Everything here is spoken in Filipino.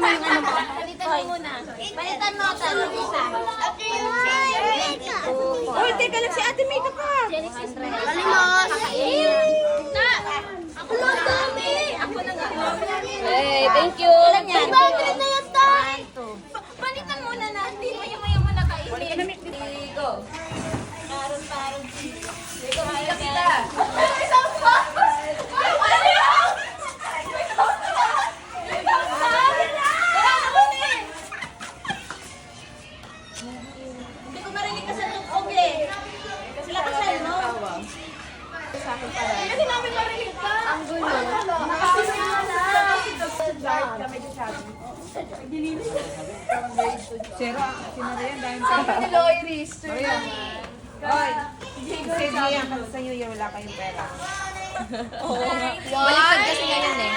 mo yung ano mo. Palitan mo muna. Palitan mo, talo isa. Uy, teka lang si Ate Mika pa. Kalimos. Ako lang dami. Ako lang Hey, thank you. Ilan yan? 200 na yan, Tay. Palitan muna na. Hindi mo yung mayaman na kainin. Go. Parang. Go, Mika kita. Isang pa. Hindi ko marinig kasi itong ogle. Kasi lakasan mo. Kasi namin marinig ka. Ang gulo. Sira, sinara yan dahil sa... Hello, Iris. Hoy, sige yan kasi sa New Year wala kayong pera. Baliktad kasi ngayon eh.